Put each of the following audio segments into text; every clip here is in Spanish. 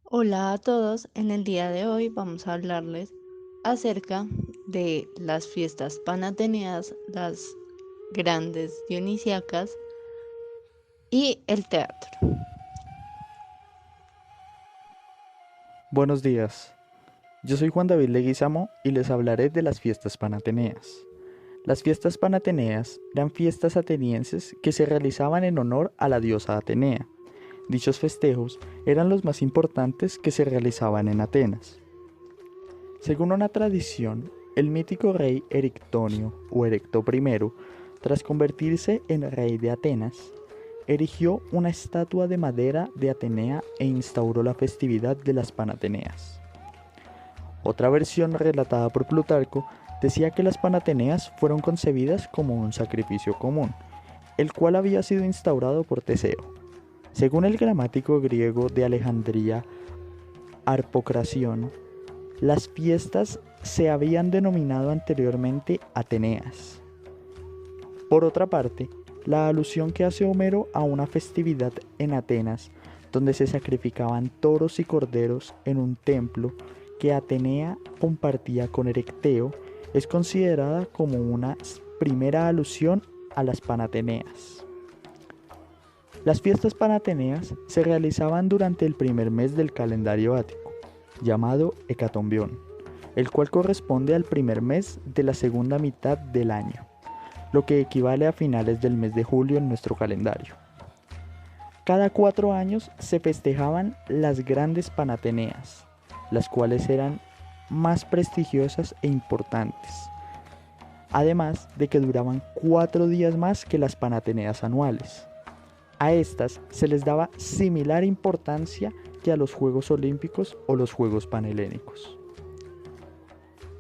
Hola a todos, en el día de hoy vamos a hablarles acerca de las fiestas panateneas, las grandes dionisíacas y el teatro. Buenos días, yo soy Juan David Leguizamo y les hablaré de las fiestas panateneas. Las fiestas panateneas eran fiestas atenienses que se realizaban en honor a la diosa Atenea. Dichos festejos eran los más importantes que se realizaban en Atenas. Según una tradición, el mítico rey Erictonio o Erecto I, tras convertirse en rey de Atenas, erigió una estatua de madera de Atenea e instauró la festividad de las Panateneas. Otra versión relatada por Plutarco decía que las Panateneas fueron concebidas como un sacrificio común, el cual había sido instaurado por Teseo. Según el gramático griego de Alejandría, Harpocración, las fiestas se habían denominado anteriormente Ateneas. Por otra parte, la alusión que hace Homero a una festividad en Atenas, donde se sacrificaban toros y corderos en un templo que Atenea compartía con Erecteo, es considerada como una primera alusión a las Panateneas. Las fiestas panateneas se realizaban durante el primer mes del calendario ático, llamado Hecatombión, el cual corresponde al primer mes de la segunda mitad del año, lo que equivale a finales del mes de julio en nuestro calendario. Cada 4 años se festejaban las grandes Panateneas, las cuales eran más prestigiosas e importantes, además de que duraban 4 días más que las Panateneas anuales. A estas se les daba similar importancia que a los Juegos Olímpicos o los Juegos Panhelénicos.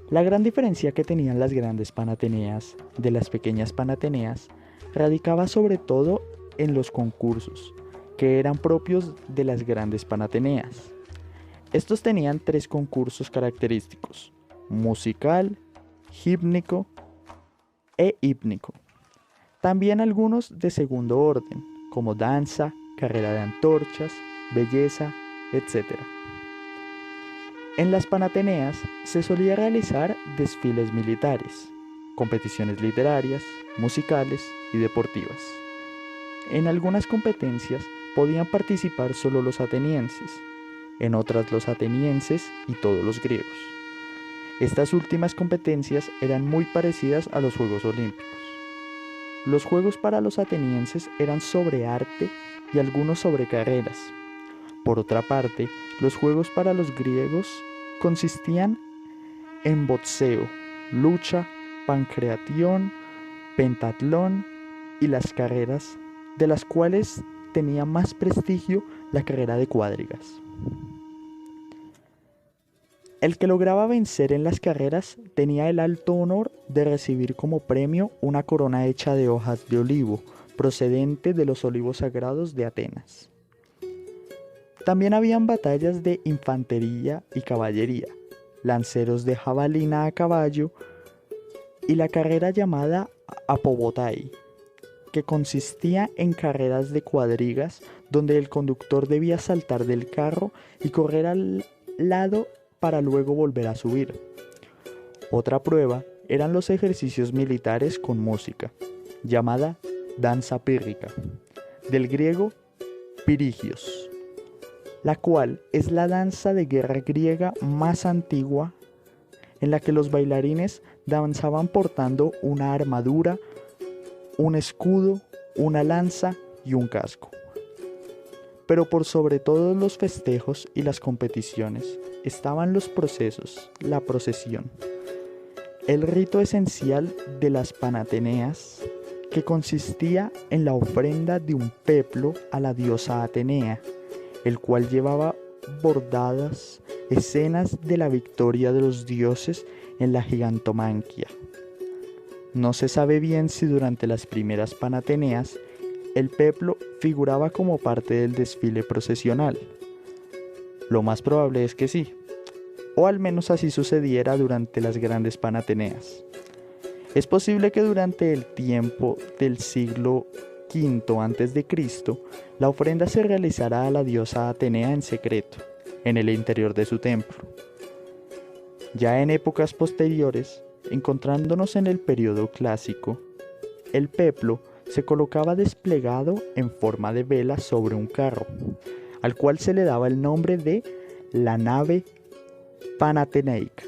La gran diferencia que tenían las grandes Panateneas de las pequeñas Panateneas radicaba sobre todo en los concursos, que eran propios de las grandes Panateneas. Estos tenían 3 concursos característicos: musical, gípnico e hípnico. También algunos de segundo orden, como danza, carrera de antorchas, belleza, etc. En las Panateneas se solía realizar desfiles militares, competiciones literarias, musicales y deportivas. En algunas competencias podían participar solo los atenienses, en otras los atenienses y todos los griegos. Estas últimas competencias eran muy parecidas a los Juegos Olímpicos. Los juegos para los atenienses eran sobre arte y algunos sobre carreras. Por otra parte, los juegos para los griegos consistían en boxeo, lucha, pancreatión, pentatlón y las carreras, de las cuales tenía más prestigio la carrera de cuadrigas. El que lograba vencer en las carreras tenía el alto honor de recibir como premio una corona hecha de hojas de olivo, procedente de los olivos sagrados de Atenas. También habían batallas de infantería y caballería, lanceros de jabalina a caballo y la carrera llamada apobotai, que consistía en carreras de cuadrigas donde el conductor debía saltar del carro y correr al lado para luego volver a subir. Otra prueba eran los ejercicios militares con música, llamada danza pírrica, del griego pirigios, la cual es la danza de guerra griega más antigua, en la que los bailarines danzaban portando una armadura, un escudo, una lanza y un casco. Pero por sobre todos los festejos y las competiciones estaban los procesos, la procesión, el rito esencial de las Panateneas, que consistía en la ofrenda de un peplo a la diosa Atenea, el cual llevaba bordadas escenas de la victoria de los dioses en la gigantomanquia. No se sabe bien si durante las primeras Panateneas el peplo figuraba como parte del desfile procesional. Lo más probable es que sí, o al menos así sucediera durante las grandes Panateneas. Es posible que durante el tiempo del siglo V a.C., la ofrenda se realizara a la diosa Atenea en secreto, en el interior de su templo. Ya en épocas posteriores, encontrándonos en el periodo clásico, el peplo se colocaba desplegado en forma de vela sobre un carro, al cual se le daba el nombre de la nave panateneica.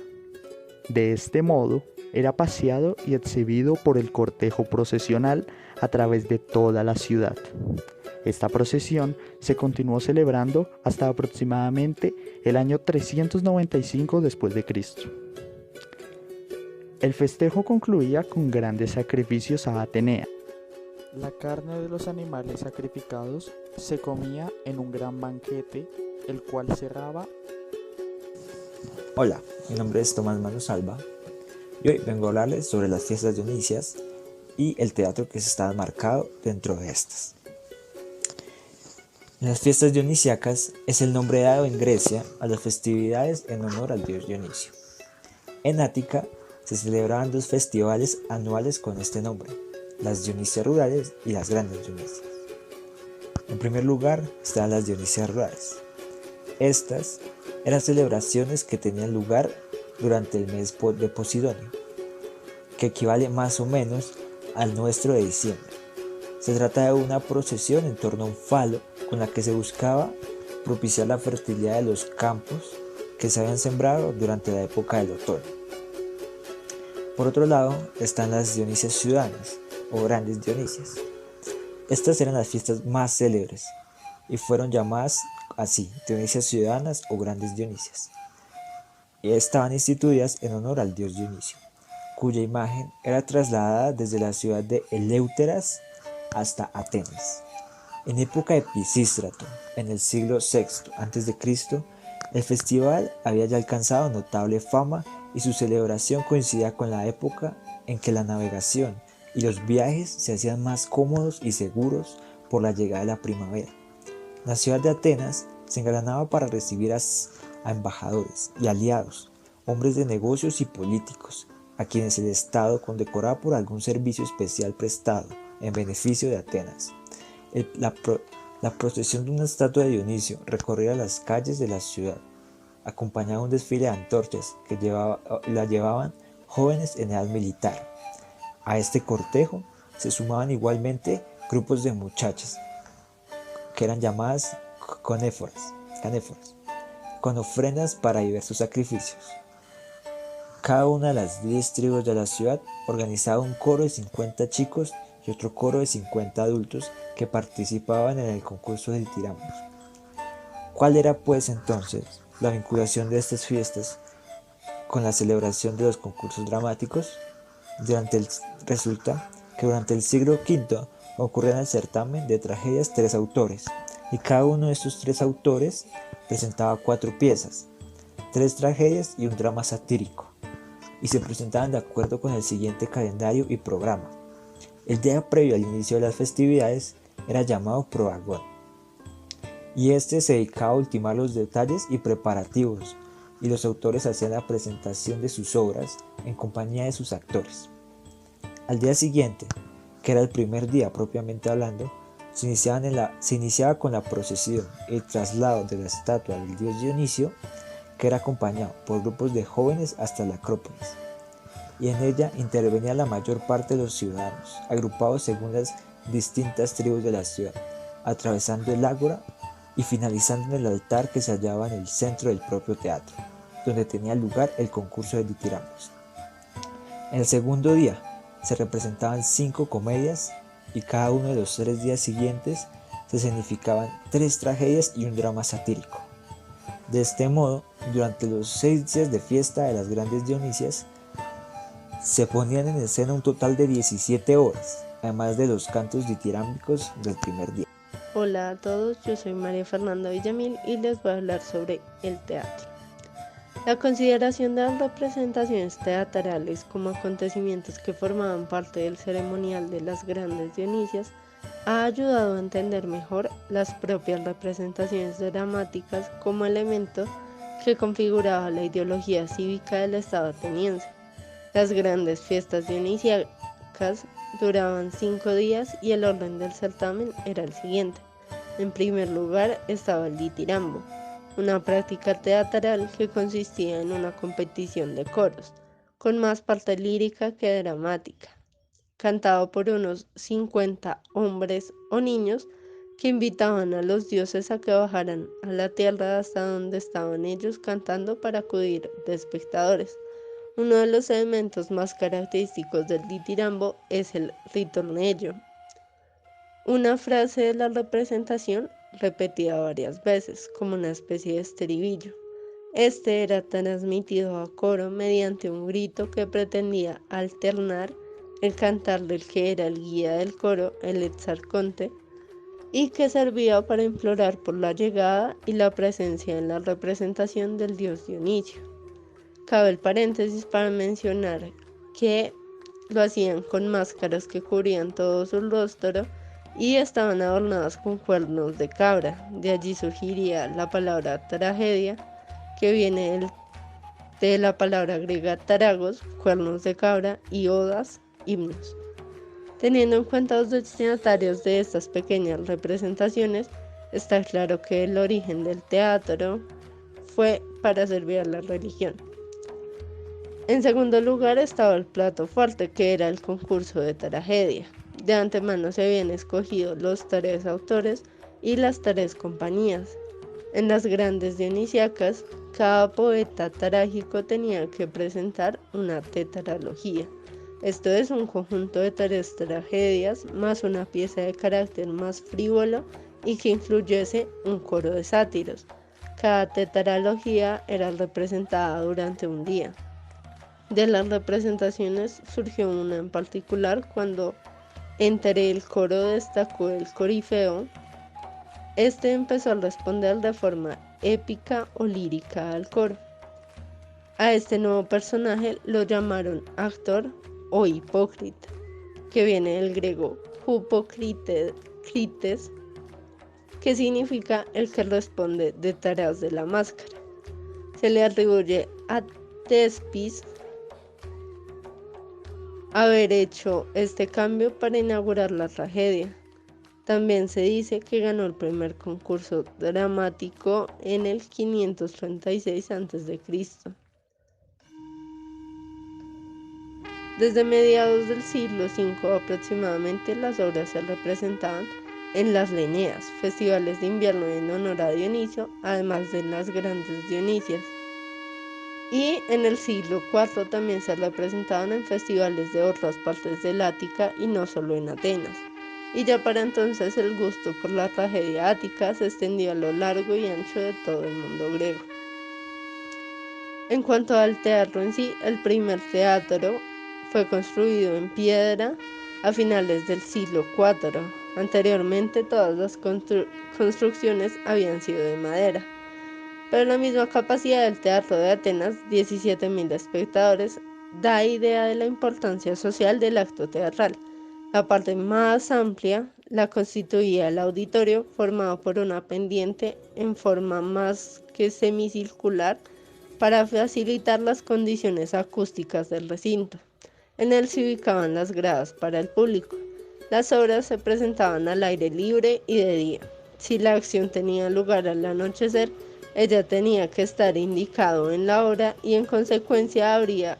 De este modo, era paseado y exhibido por el cortejo procesional a través de toda la ciudad. Esta procesión se continuó celebrando hasta aproximadamente el año 395 después de Cristo. El festejo concluía con grandes sacrificios a Atenea. La carne de los animales sacrificados se comía en un gran banquete, el cual cerraba. Hola, mi nombre es Tomás Manu Salva y hoy vengo a hablarles sobre las fiestas dionisias y el teatro que se está enmarcado dentro de estas. Las fiestas dionisíacas es el nombre dado en Grecia a las festividades en honor al dios Dionisio. En Ática se celebraban dos festivales anuales con este nombre, las Dionisias rurales y las grandes Dionisias. En primer lugar estaban las Dionisias rurales. Estas eran celebraciones que tenían lugar durante el mes de Posidonio, que equivale más o menos al nuestro de diciembre. Se trata de una procesión en torno a un falo con la que se buscaba propiciar la fertilidad de los campos que se habían sembrado durante la época del otoño. Por otro lado están las Dionisias ciudadanas o grandes Dionisias. Estas eran las fiestas más célebres y fueron llamadas así, Dionisias ciudadanas o grandes Dionisias. Y estaban instituidas en honor al dios Dionisio, cuya imagen era trasladada desde la ciudad de Eleuteras hasta Atenas. En época de Pisístrato, en el siglo VI a.C., el festival había ya alcanzado notable fama y su celebración coincidía con la época en que la navegación y los viajes se hacían más cómodos y seguros por la llegada de la primavera. La ciudad de Atenas se engalanaba para recibir a embajadores y aliados, hombres de negocios y políticos, a quienes el Estado condecoraba por algún servicio especial prestado en beneficio de Atenas. La procesión de una estatua de Dionisio recorría las calles de la ciudad, acompañaba un desfile de antorchas que la llevaban jóvenes en edad militar. A este cortejo se sumaban igualmente grupos de muchachas, que eran llamadas canéforas, con ofrendas para diversos sacrificios. Cada una de las 10 tribus de la ciudad organizaba un coro de 50 chicos y otro coro de 50 adultos que participaban en el concurso del tirambos. ¿Cuál era pues entonces la vinculación de estas fiestas con la celebración de los concursos dramáticos? Resulta que durante el siglo V ocurría en el certamen de tragedias 3 autores, y cada uno de estos 3 autores presentaba 4 piezas, 3 tragedias y un drama satírico, y se presentaban de acuerdo con el siguiente calendario y programa. El día previo al inicio de las festividades era llamado proagón, y este se dedicaba a ultimar los detalles y preparativos, y los autores hacían la presentación de sus obras en compañía de sus actores. Al día siguiente, que era el primer día propiamente hablando, se iniciaba con la procesión y el traslado de la estatua del dios Dionisio, que era acompañado por grupos de jóvenes hasta la Acrópolis, y en ella intervenía la mayor parte de los ciudadanos, agrupados según las distintas tribus de la ciudad, atravesando el ágora y finalizando en el altar que se hallaba en el centro del propio teatro, donde tenía lugar el concurso de ditirambos. En el segundo día se representaban 5 comedias, y cada uno de los 3 días siguientes se escenificaban 3 tragedias y un drama satírico. De este modo, durante los 6 días de fiesta de las grandes Dionisias, se ponían en escena un total de 17 obras, además de los cantos ditirámbicos del primer día. Hola a todos, yo soy María Fernanda Villamil y les voy a hablar sobre el teatro. La consideración de las representaciones teatrales como acontecimientos que formaban parte del ceremonial de las grandes Dionisias ha ayudado a entender mejor las propias representaciones dramáticas como elemento que configuraba la ideología cívica del Estado ateniense. Las grandes fiestas dionisíacas duraban 5 días y el orden del certamen era el siguiente. En primer lugar estaba el ditirambo, una práctica teatral que consistía en una competición de coros, con más parte lírica que dramática, cantado por unos 50 hombres o niños que invitaban a los dioses a que bajaran a la tierra hasta donde estaban ellos cantando para acudir de espectadores. Uno de los elementos más característicos del ditirambo es el ritornello, una frase de la representación repetida varias veces, como una especie de estribillo. Este era transmitido a coro mediante un grito que pretendía alternar el cantar del que era el guía del coro, el exarconte, y que servía para implorar por la llegada y la presencia en la representación del dios Dionisio. Cabe el paréntesis para mencionar que lo hacían con máscaras que cubrían todo su rostro y estaban adornadas con cuernos de cabra. De allí surgiría la palabra tragedia, que viene de la palabra griega taragos, cuernos de cabra, y odas, himnos. Teniendo en cuenta los destinatarios de estas pequeñas representaciones, está claro que el origen del teatro fue para servir a la religión. En segundo lugar estaba el plato fuerte, que era el concurso de tragedia. De antemano se habían escogido los 3 autores y las 3 compañías. En las grandes dionisíacas, cada poeta trágico tenía que presentar una tetralogía. Esto es un conjunto de 3 tragedias más una pieza de carácter más frívolo y que incluyese un coro de sátiros. Cada tetralogía era representada durante un día. De las representaciones surgió una en particular cuando entre el coro destacó el corifeo. Este empezó a responder de forma épica o lírica al coro. A este nuevo personaje lo llamaron actor o hipócrita, que viene del griego hupokrites, que significa el que responde detrás de la máscara. Se le atribuye a Tespis haber hecho este cambio para inaugurar la tragedia. También se dice que ganó el primer concurso dramático en el 536 a.C. Desde mediados del siglo V aproximadamente, las obras se representaban en las Leneas, festivales de invierno en honor a Dionisio, además de las grandes Dionisias. Y en el siglo IV también se representaban en festivales de otras partes del Ática y no solo en Atenas. Y ya para entonces el gusto por la tragedia ática se extendió a lo largo y ancho de todo el mundo griego. En cuanto al teatro en sí, el primer teatro fue construido en piedra a finales del siglo IV. Anteriormente todas las construcciones habían sido de madera. Pero la misma capacidad del teatro de Atenas, 17.000 espectadores, da idea de la importancia social del acto teatral. La parte más amplia la constituía el auditorio, formado por una pendiente en forma más que semicircular para facilitar las condiciones acústicas del recinto. En él se ubicaban las gradas para el público. Las obras se presentaban al aire libre y de día. Si la acción tenía lugar al anochecer, ella tenía que estar indicado en la hora y en consecuencia habría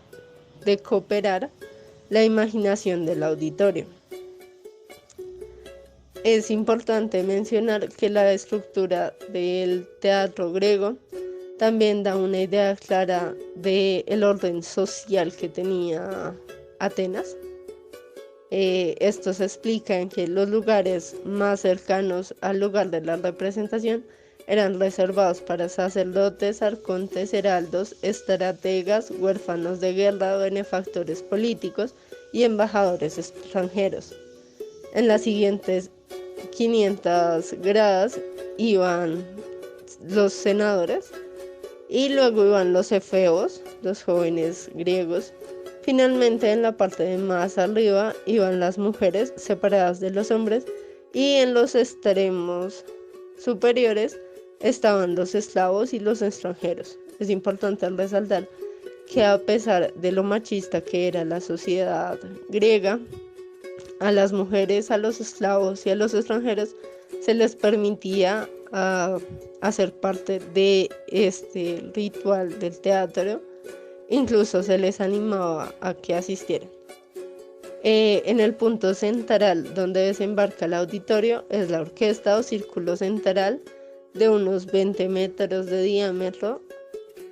de cooperar la imaginación del auditorio. Es importante mencionar que la estructura del teatro griego también da una idea clara del orden social que tenía Atenas. Esto se explica en que los lugares más cercanos al lugar de la representación eran reservados para sacerdotes, arcontes, heraldos, estrategas, huérfanos de guerra, benefactores políticos y embajadores extranjeros. En las siguientes 500 gradas iban los senadores y luego iban los efebos, los jóvenes griegos. Finalmente, en la parte de más arriba iban las mujeres separadas de los hombres y en los extremos superiores estaban los esclavos y los extranjeros. Es importante resaltar que a pesar de lo machista que era la sociedad griega, a las mujeres, a los esclavos y a los extranjeros se les permitía hacer parte de este ritual del teatro, incluso se les animaba a que asistieran. En el punto central donde desembarca el auditorio es la orquesta o círculo central de unos 20 metros de diámetro,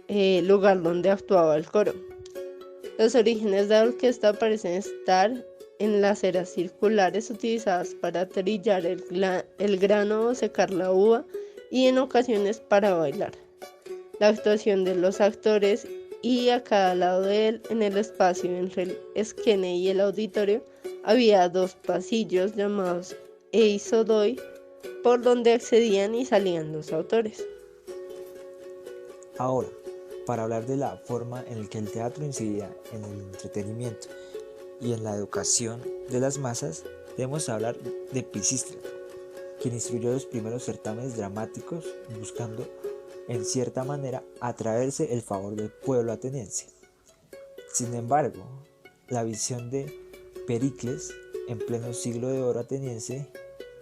lugar donde actuaba el coro. Los orígenes de la orquesta parecen estar en las eras circulares utilizadas para trillar el grano o secar la uva y en ocasiones para bailar. La actuación de los actores y a cada lado de él, en el espacio entre el esquene y el auditorio, había 2 pasillos llamados eisodoi por donde accedían y salían los autores. Ahora, para hablar de la forma en la que el teatro incidía en el entretenimiento y en la educación de las masas, debemos hablar de Pisístrato, quien instruyó los primeros certámenes dramáticos buscando, en cierta manera, atraerse el favor del pueblo ateniense. Sin embargo, la visión de Pericles, en pleno siglo de oro ateniense,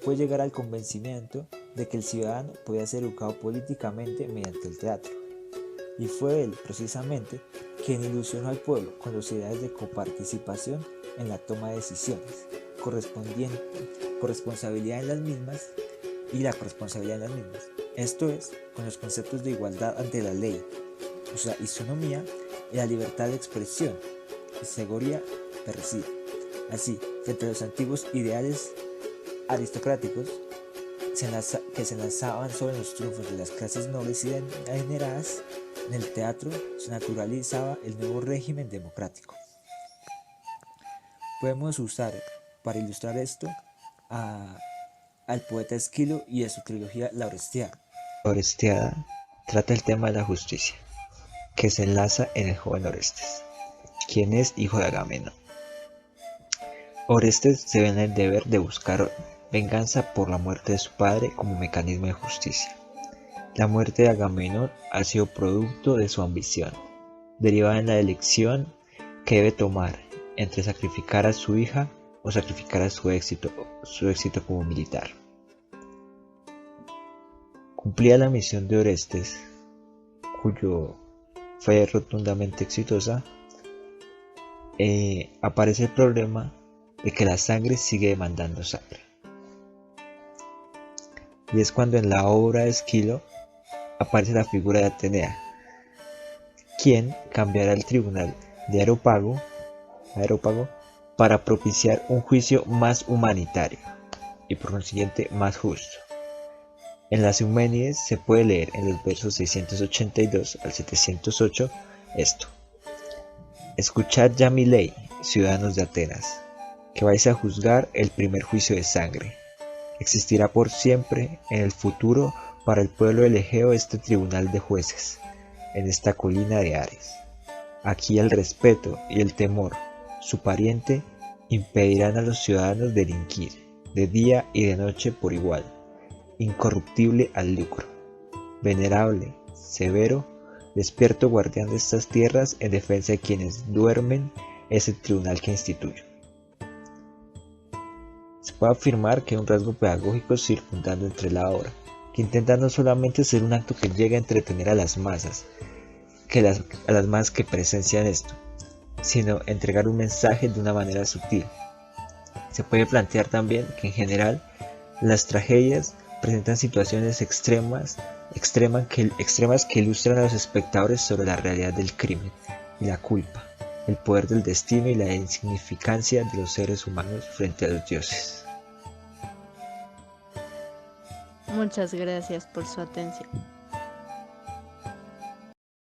fue llegar al convencimiento de que el ciudadano podía ser educado políticamente mediante el teatro. Y fue él, precisamente, quien ilusionó al pueblo con los ideales de coparticipación en la toma de decisiones, corresponsabilidad en las mismas y la corresponsabilidad en las mismas. Esto es, con los conceptos de igualdad ante la ley, o sea, isonomía y la libertad de expresión, y seguridad percibida. Así, frente a los antiguos ideales aristocráticos que se lanzaban sobre los triunfos de las clases nobles y adineradas, en el teatro se naturalizaba el nuevo régimen democrático. Podemos usar para ilustrar esto al poeta Esquilo y a su trilogía La Orestiada. La Orestiada trata el tema de la justicia, que se enlaza en el joven Orestes, quien es hijo de Agamenón. Orestes se ve en el deber de buscar venganza por la muerte de su padre como mecanismo de justicia. La muerte de Agamenón ha sido producto de su ambición, derivada en la elección que debe tomar entre sacrificar a su hija o sacrificar a su éxito como militar. Cumplida la misión de Orestes, cuyo fue rotundamente exitosa, aparece el problema de que la sangre sigue demandando sangre. Y es cuando en la obra de Esquilo aparece la figura de Atenea, quien cambiará el tribunal de Areópago para propiciar un juicio más humanitario y por consiguiente más justo. En las Euménides se puede leer en los versos 682 al 708 esto: escuchad ya mi ley, ciudadanos de Atenas, que vais a juzgar el primer juicio de sangre. Existirá por siempre en el futuro para el pueblo del Egeo este tribunal de jueces, en esta colina de Ares. Aquí el respeto y el temor, su pariente, impedirán a los ciudadanos delinquir, de día y de noche por igual, incorruptible al lucro, venerable, severo, despierto guardián de estas tierras en defensa de quienes duermen, es el tribunal que instituyo. Se puede afirmar que hay un rasgo pedagógico circundando entre la obra, que intenta no solamente ser un acto que llegue a entretener a las masas, a las masas que presencian esto, sino entregar un mensaje de una manera sutil. Se puede plantear también que en general las tragedias presentan situaciones extremas que ilustran a los espectadores sobre la realidad del crimen y la culpa, el poder del destino y la insignificancia de los seres humanos frente a los dioses. Muchas gracias por su atención.